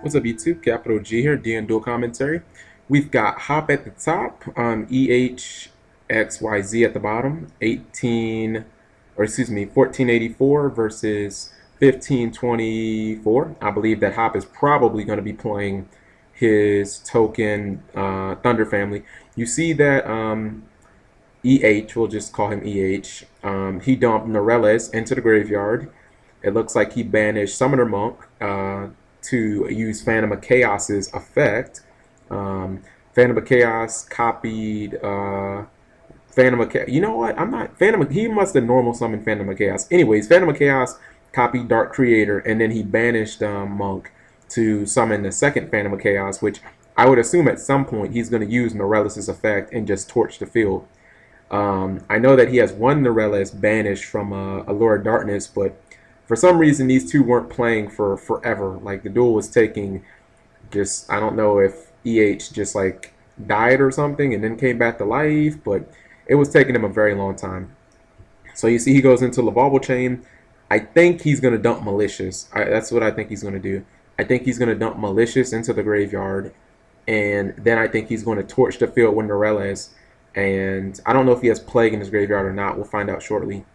What's up, YouTube? Capital G here, D and Dual Commentary. We've got Hop at the top, EHXYZ at the bottom, 1484 versus 1524. I believe that Hop is probably going to be playing his token Thunder family. You see that EH, we'll just call him EH, he dumped Norelles into the graveyard. It looks like he banished Summoner Monk to use Phantom of Chaos's effect. Phantom of Chaos copied Phantom of Chaos. You know what? I'm not Phantom. He must have normal summoned Phantom of Chaos. Anyways, Phantom of Chaos copied Dark Creator, and then he banished Monk to summon the second Phantom of Chaos, which I would assume at some point he's going to use Norelles' effect and just torch the field. I know that he has one Norelles banished from Allure of Darkness, but for some reason these two weren't playing for forever. Like the duel was taking just, I don't know if EH just like died or something and then came back to life, but it was taking him a very long time. So you see he goes into Lavalval Chain. I think he's going to dump Malicious. That's what I think he's going to do. I think he's going to dump Malicious into the graveyard, and then I think he's going to torch the field with Norelles. And I don't know if he has Plague in his graveyard or not. We'll find out shortly.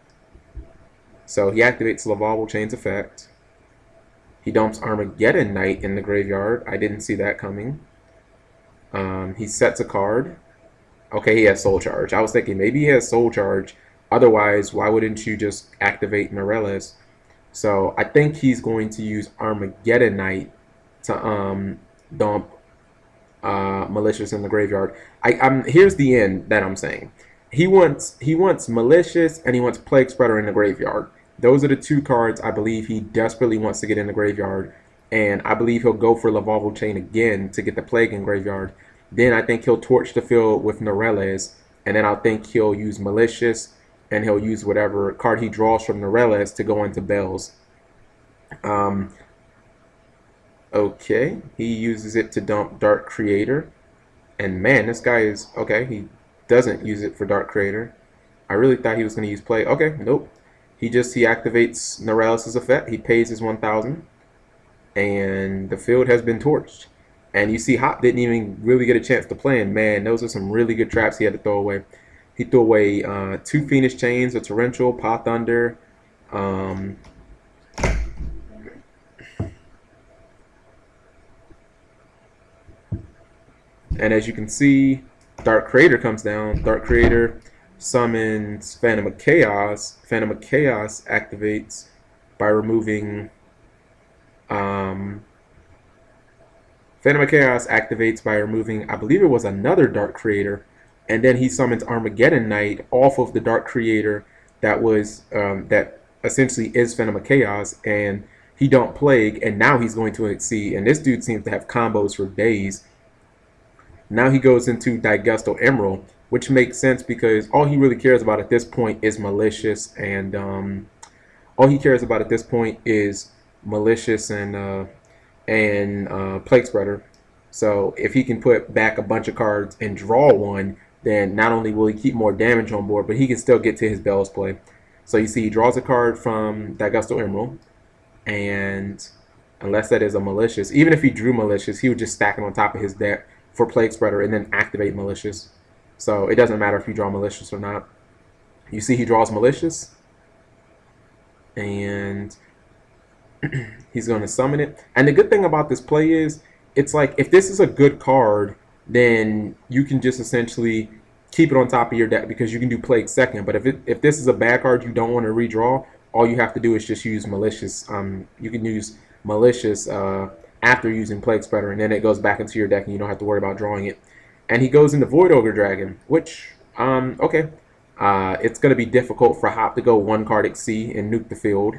So he activates Lavalval Chain's effect. He dumps Armageddon Knight in the graveyard. I didn't see that coming. He sets a card. Okay, he has Soul Charge. I was thinking maybe he has Soul Charge. Otherwise, why wouldn't you just activate Norelles? So I think he's going to use Armageddon Knight to dump Malicious in the graveyard. Here's the end that I'm saying. He wants Malicious and he wants Plague Spreader in the graveyard. Those are the two cards I believe he desperately wants to get in the graveyard, and I believe he'll go for Lavalval Chain again to get the Plague in graveyard. Then I think he'll torch the field with Norelles, and then I think he'll use Malicious, and he'll use whatever card he draws from Norelles to go into Bells. Okay, he uses it to dump Dark Creator, and man, this guy is okay. He doesn't use it for Dark Creator. I really thought he was going to use Play. Okay, nope. He activates Norelles' effect. He pays his 1,000, and the field has been torched. And you see, Hop didn't even really get a chance to play. And man, those are some really good traps he had to throw away. He threw away 2 Phoenix Chains, a Torrential, Paw Thunder. And as you can see, Dark Creator comes down. Dark Creator summons Phantom of Chaos. Phantom of Chaos activates by removing Phantom of Chaos activates by removing, I believe it was another Dark Creator, and then he summons Armageddon Knight off of the Dark Creator that was that essentially is Phantom of Chaos, and he don't Plague, and now he's going to exceed. And this dude seems to have combos for days. Now he goes into Daigusto Emerald, which makes sense because all he really cares about at this point is Malicious, and Plague Spreader. So if he can put back a bunch of cards and draw one, then not only will he keep more damage on board, but he can still get to his Bells play. So you see he draws a card from Daigusto Emerald, and unless that is a Malicious, even if he drew Malicious, he would just stack it on top of his deck for Plague Spreader and then activate Malicious. So it doesn't matter if you draw Malicious or not. You see he draws Malicious, and he's going to summon it. And the good thing about this play is, it's like if this is a good card, then you can just essentially keep it on top of your deck because you can do Plague second. But if this is a bad card you don't want to redraw, all you have to do is just use Malicious. You can use Malicious after using Plague Spreader, and then it goes back into your deck and you don't have to worry about drawing it. And he goes into Void Ogre Dragon, which, okay. It's going to be difficult for Hop to go 1 card Exceed and nuke the field.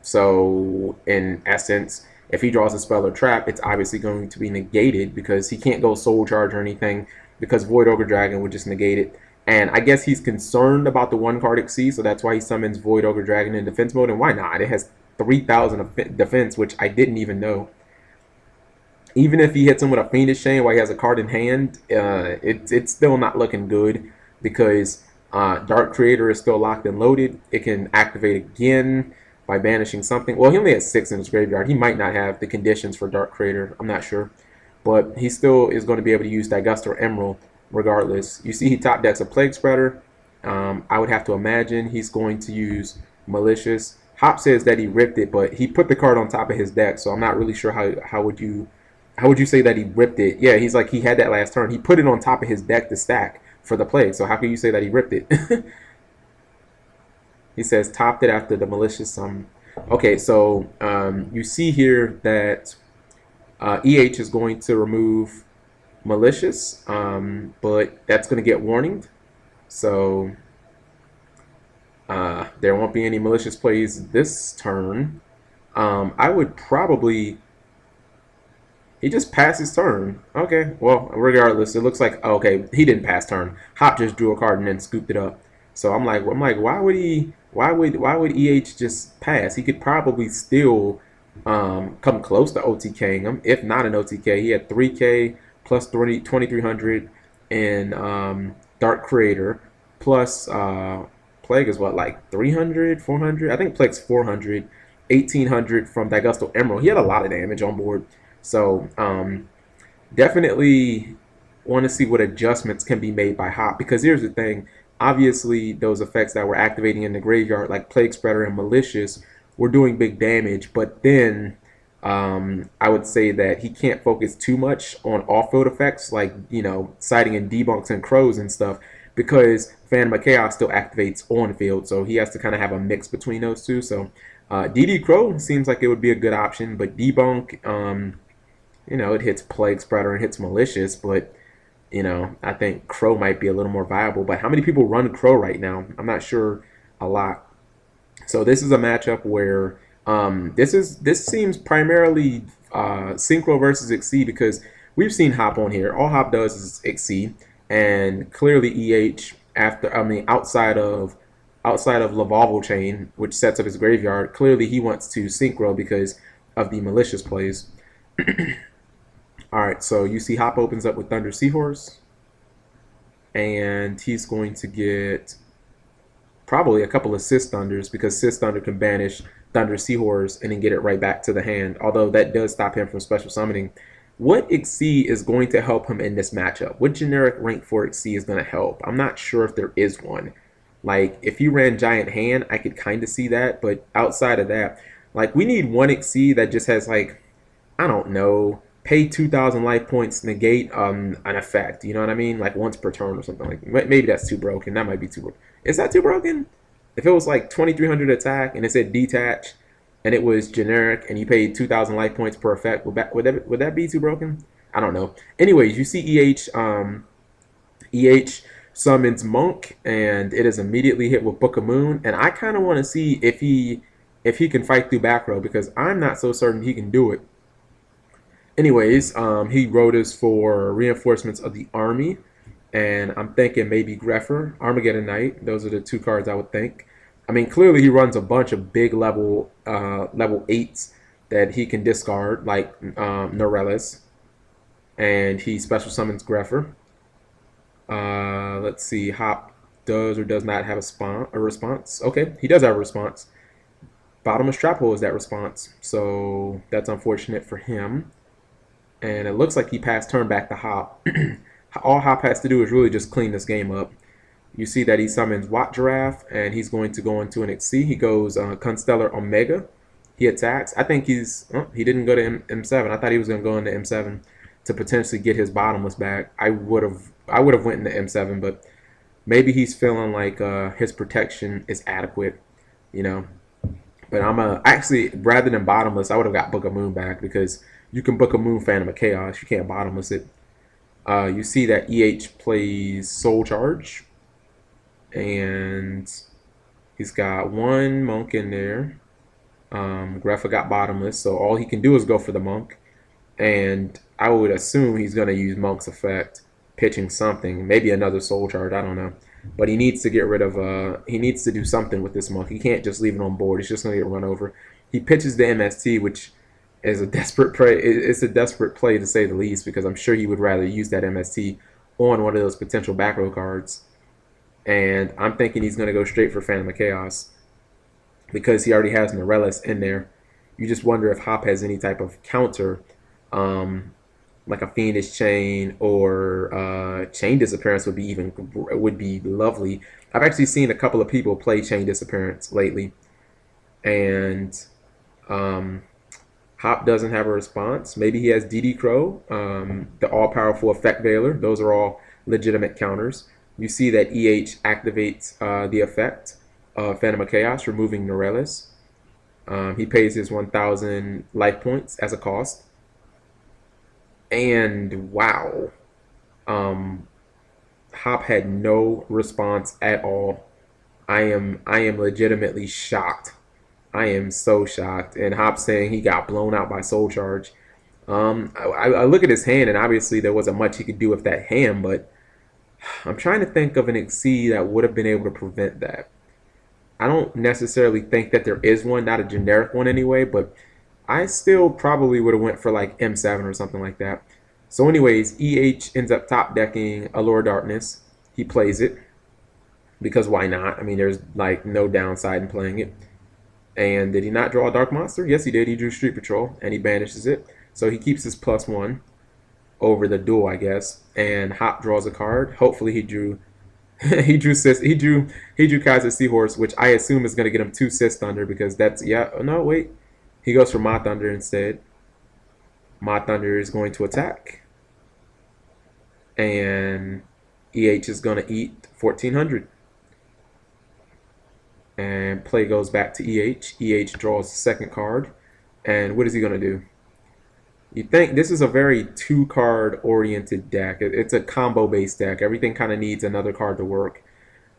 So, in essence, if he draws a spell or trap, it's obviously going to be negated because he can't go Soul Charge or anything because Void Ogre Dragon would just negate it. And I guess he's concerned about the 1 card Exceed, so that's why he summons Void Ogre Dragon in defense mode. And why not? It has 3,000 defense, which I didn't even know. Even if he hits him with a Phoenix Chain while he has a card in hand, it's still not looking good because Dark Creator is still locked and loaded. It can activate again. by banishing something. Well, he only has 6 in his graveyard. He might not have the conditions for Dark Creator. I'm not sure. But he still is going to be able to use Daigusto or Emerald regardless. You see he top decks a Plague Spreader. I would have to imagine he's going to use Malicious. Hop says that he ripped it, but he put the card on top of his deck, so I'm not really sure how would you say that he ripped it? Yeah, he's like he had that last turn. He put it on top of his deck to stack for the Plague. So how can you say that he ripped it? He says topped it after the Malicious. Okay, so you see here that EH is going to remove Malicious, but that's going to get warninged. So there won't be any malicious plays this turn. I would probably... He just passed his turn. Okay, well, regardless, it looks like... Okay, he didn't pass turn. Hop just drew a card and then scooped it up. So I'm like, why would EH just pass? He could probably still come close to OTKing him, if not an OTK. He had 3K plus 2300 in Dark Creator, plus Plague is what, like 300, 400? I think Plague's 400, 1800 from Daigusto Emerald. He had a lot of damage on board. So definitely want to see what adjustments can be made by Hop, because here's the thing. Obviously, those effects that were activating in the graveyard, like Plague Spreader and Malicious, were doing big damage. But then I would say that he can't focus too much on off-field effects, like, you know, siding in debunks and crows and stuff, because Phantom of Chaos still activates on-field. So he has to kind of have a mix between those two. So DD Crow seems like it would be a good option, but debunk, you know, it hits Plague Spreader and hits Malicious, but, you know, I think Crow might be a little more viable. But how many people run Crow right now? I'm not sure a lot. So this is a matchup where this seems primarily Synchro versus Exceed, because we've seen Hop on here. All Hop does is Exceed, and clearly EH outside of Lavalval Chain, which sets up his graveyard, clearly he wants to Synchro because of the Malicious plays. Alright, so you see Hop opens up with Thunder Seahorse, and he's going to get probably a couple of Sis Thunders, because Sis Thunder can banish Thunder Seahorse and then get it right back to the hand, although that does stop him from special summoning. What Exceed is going to help him in this matchup? What generic rank 4 Exceed is going to help? I'm not sure if there is one. Like, if you ran Giant Hand, I could kind of see that, but outside of that, like, we need one Exceed that just has, like, I don't know, pay 2,000 life points, negate an effect, you know what I mean? Like, once per turn or something. Like, maybe that's too broken. That might be too broken. Is that too broken? If it was, like, 2,300 attack, and it said detach, and it was generic, and you paid 2,000 life points per effect, would that be too broken? I don't know. Anyways, you see EH summons Monk, and it is immediately hit with Book of Moon, and I kind of want to see if he can fight through back row, because I'm not so certain he can do it. Anyways, he wrote us for reinforcements of the army, and I'm thinking maybe Grepher, Armageddon Knight. Those are the two cards I would think. I mean, clearly he runs a bunch of big level 8s that he can discard, like Norellis, and he special summons Grepher. Let's see, Hop does or does not have a response. Okay, he does have a response. Bottomless Trap Hole is that response, so that's unfortunate for him. And it looks like he passed turn back to Hop. All Hop has to do is really just clean this game up. You see that he summons Watt Giraffe, and he's going to go into an XC. He goes Constellar Omega. He attacks. I think he didn't go to M7. I thought he was going to go into M7 to potentially get his bottomless back. I would have went into M7, but maybe he's feeling like his protection is adequate, you know. But actually, rather than bottomless, I would have got Book of Moon back, because you can Book of Moon Phantom of Chaos. You can't bottomless it. You see that EH plays Soul Charge, and he's got one Monk in there. Grepher got bottomless, so all he can do is go for the Monk, and I would assume he's going to use Monk's effect, pitching something, maybe another Soul Charge, I don't know. But he needs to get rid of, he needs to do something with this Monk. He can't just leave it on board. He's just going to get run over. He pitches the MST, which is a desperate play. It's a desperate play, to say the least, because I'm sure he would rather use that MST on one of those potential back row cards. And I'm thinking he's going to go straight for Phantom of Chaos. because he already has Norellis in there. You just wonder if Hop has any type of counter, um, like a Fiendish Chain or Chain Disappearance would be lovely. I've actually seen a couple of people play Chain Disappearance lately, and um, Hop doesn't have a response. Maybe he has DD Crow, the all-powerful Effect Veiler. Those are all legitimate counters. You see that EH activates the effect of Phantom of Chaos, removing Norellis. He pays his 1,000 life points as a cost. And wow, um, Hop had no response at all. I am legitimately shocked. I am so shocked. And Hop saying he got blown out by Soul Charge. I look at his hand, and obviously there wasn't much he could do with that hand, but I'm trying to think of an Exceed that would have been able to prevent that. I don't necessarily think that there is one, not a generic one anyway, but I still probably would have went for like M7 or something like that. So anyways, EH ends up top decking Allure Darkness. He plays it because why not? I mean, there's like no downside in playing it. And did he not draw a Dark Monster? Yes, he did. He drew Street Patrol, and he banishes it. So he keeps his +1 over the duel, I guess. And Hop draws a card. Hopefully he drew he drew Kaiser Seahorse, which I assume is gonna get him 2 Sis Thunder because that's no wait. He goes for Ma Thunder instead. Ma Thunder is going to attack. And EH is gonna eat 1,400. And play goes back to EH. EH draws the second card. And what is he gonna do? You think this is a very 2-card oriented deck. It's a combo based deck. Everything kind of needs another card to work.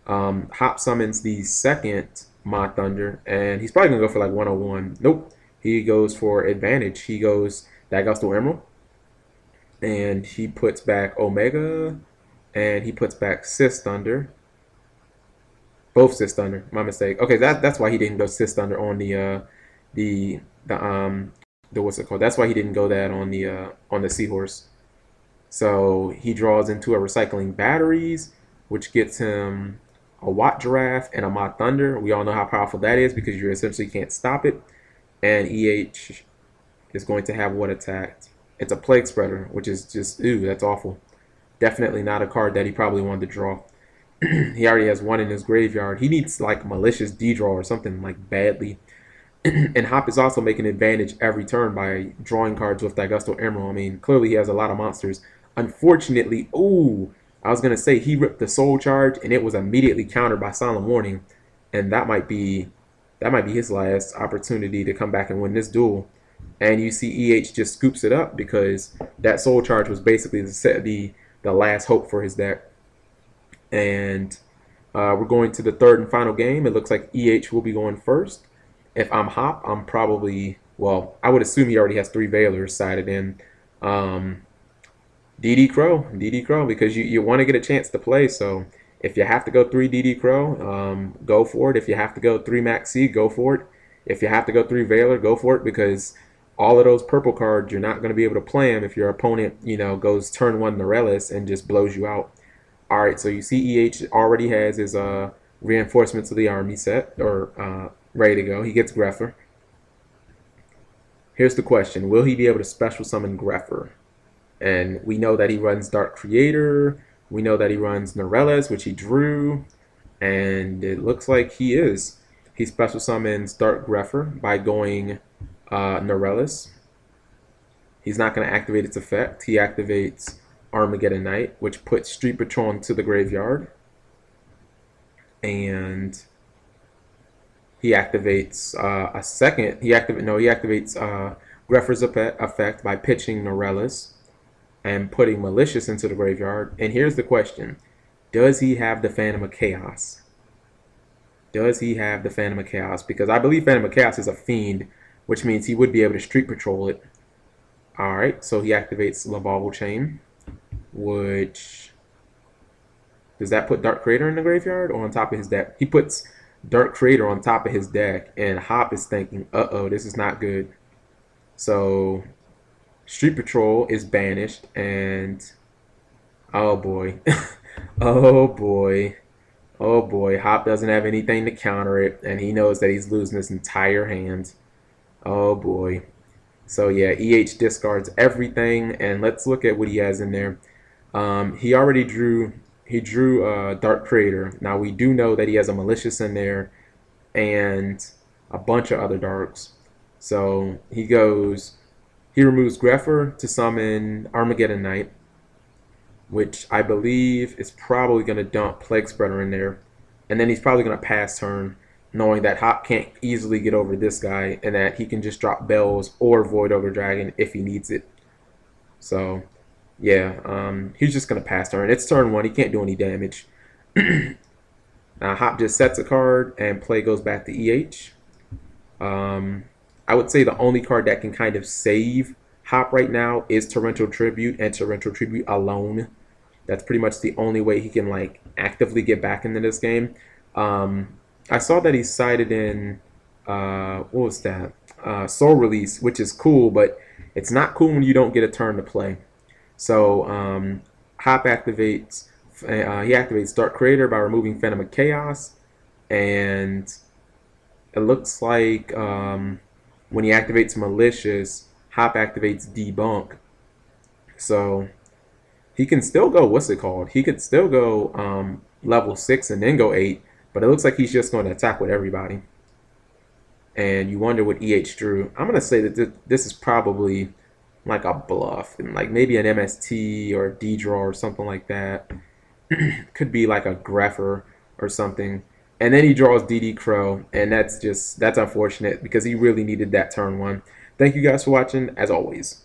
Hop summons the second Ma Thunder, and he's probably gonna go for like 101. Nope. He goes for advantage. He goes Dagosto Emerald, and he puts back Omega, and he puts back Sis Thunder. Both Sis Thunder. My mistake. Okay, that's why he didn't go Sis Thunder on the what's it called? That's why he didn't go that on the Seahorse. So he draws into a Recycling Batteries, which gets him a Watt Giraffe and a Ma Thunder. We all know how powerful that is because you essentially can't stop it. And EH is going to have what attacked? It's a Plague Spreader, which is just, ooh, that's awful. Definitely not a card that he probably wanted to draw. He already has one in his graveyard. He needs like Malicious D-Draw or something like badly. And Hop is also making advantage every turn by drawing cards with Dagosto Emerald. I mean, clearly he has a lot of monsters. Unfortunately, ooh, I was going to say he ripped the Soul Charge and it was immediately countered by Silent Warning. And that might be his last opportunity to come back and win this duel. And you see EH just scoops it up because that Soul Charge was basically the last hope for his deck. And we're going to the third and final game. It looks like EH will be going first. If I'm Hop, I'm probably, well, I would assume he already has 3 Veilers sided in. DD Crow, because you want to get a chance to play. So if you have to go 3 DD Crow, go for it. If you have to go 3 Max C, go for it. If you have to go 3 Veiler, go for it, because all of those purple cards, you're not going to be able to play them if your opponent, goes turn 1 Norellis and just blows you out. All right, so you see EH already has his Reinforcements of the Army set, or ready to go. He gets Grepher. Here's the question. Will he be able to special summon Grepher? And we know that he runs Dark Creator. We know that he runs Norellis, which he drew. And it looks like he is. He special summons Dark Grepher by going Norellis. He's not going to activate its effect. He activates Armageddon Knight, which puts Street Patrol into the graveyard. And he activates a second. He activates Grepher's effect by pitching Norellis and putting Malicious into the graveyard. And here's the question. Does he have the Phantom of Chaos? Does he have the Phantom of Chaos? Because I believe Phantom of Chaos is a fiend, which means he would be able to Street Patrol it. Alright, so he activates Lavalval Chain, which... Does that put Dark Creator in the graveyard or on top of his deck? He puts Dark Creator on top of his deck, and Hop is thinking, uh-oh, this is not good. So, Street Patrol is banished, and... Oh, boy. Oh, boy. Oh boy, Hop doesn't have anything to counter it, and he knows that he's losing his entire hand. Oh boy. So yeah, EH discards everything, and let's look at what he has in there. He already drew. He drew Dark Creator. Now we do know that he has a Malicious in there and a bunch of other darks. So he goes. He removes Grepher to summon Armageddon Knight, which I believe is probably going to dump Plague Spreader in there. And then he's probably going to pass turn, knowing that Hop can't easily get over this guy and that he can just drop Bells or Void Ogre Dragon if he needs it. So, yeah, he's just going to pass turn. It's turn 1. He can't do any damage. Now, Hop just sets a card and play goes back to EH. I would say the only card that can kind of save Hop right now is Torrential Tribute, and Torrential Tribute alone. That's pretty much the only way he can like actively get back into this game. I saw that he cited in what was that? Soul Release, which is cool, but it's not cool when you don't get a turn to play. So Hop activates. He activates Dark Creator by removing Phantom of Chaos, and it looks like when he activates Malicious, Hop activates Debunk. So he can still go, what's it called? He could still go level 6 and then go 8, but it looks like he's just going to attack with everybody. And you wonder what EH drew. I'm going to say that this is probably like a bluff, and like maybe an MST or a D-draw or something like that. Could be like a Grepher or something. And then he draws DD Crow, and that's unfortunate because he really needed that turn 1. Thank you guys for watching, as always.